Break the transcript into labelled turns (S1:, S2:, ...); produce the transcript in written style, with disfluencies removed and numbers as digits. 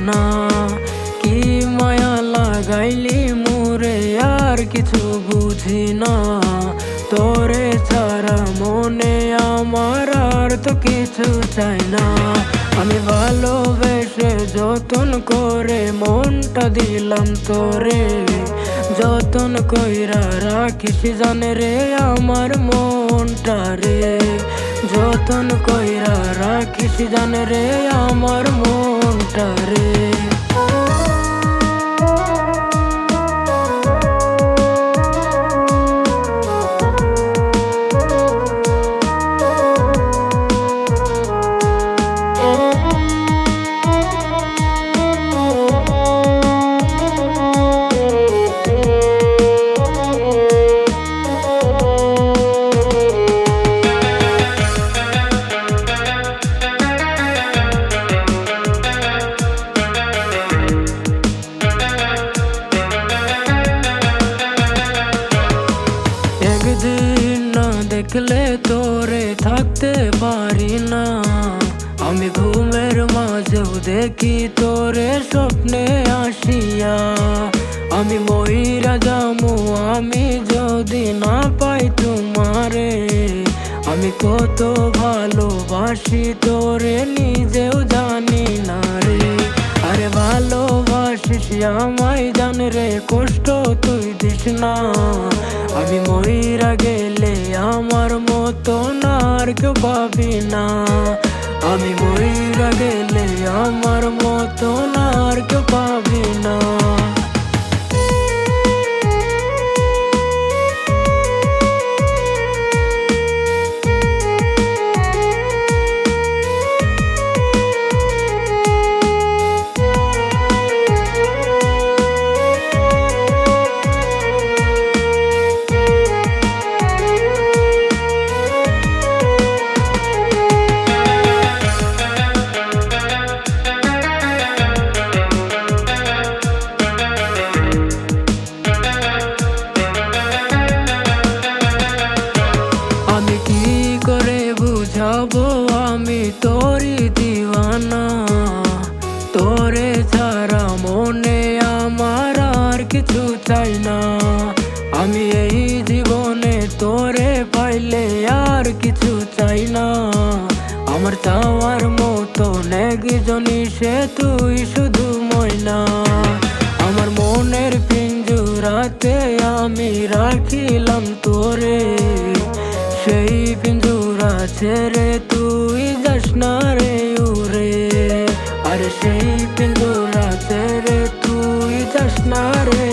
S1: না। কি মায়া লাগাইলি মোরে আর কিছু বুঝি না। তোরে ছাড়া মনে আমার আর তো কিছু চাই না। আমি ভালোবেসে যতন করে মনটা দিলাম তোরে, যতন কইরা রাখিস জানে রে আমার মনটা রে, যতন কইরা রাখিস জানে রে আমার মনটা রে। একদিন না দেখলে তোরে থাকতে পারি না। আমি ঘুমের মাঝেও দেখি তোরে স্বপ্নে আসিয়া। আমি মইরা যামু আমি যদি না পাই তোমারে। আমি কত ভালোবাসি তোরে নিজেও জানি না রে। আরে ভালোবাসিস আমায় জান রে, কষ্ট তুই দিস না। আমি মইরা গেলে আমার মতো আর কেউ পাবি না। আমি মইরা গেলে আমার মতো আর কেউ পাবি না। বুঝাবো আমি তোরি দিওয়ানা, তোরে ছাড়া মনে আমার আর কিছু চাই না। আমি এই জীবনে তোরে পাইলে আর কিছু চাই না। আমার চাওয়ার মতো একজনই সে তুই শুধু ময়না। আমার মনের পিঞ্জুরাতে আমি রাখিলাম তোরে, সেই পিঞ্জুরা ছেড়ে তুই যাস না রে উড়ে। আর সেই পিঞ্জুরা ছেড়ে তুই যাস না রে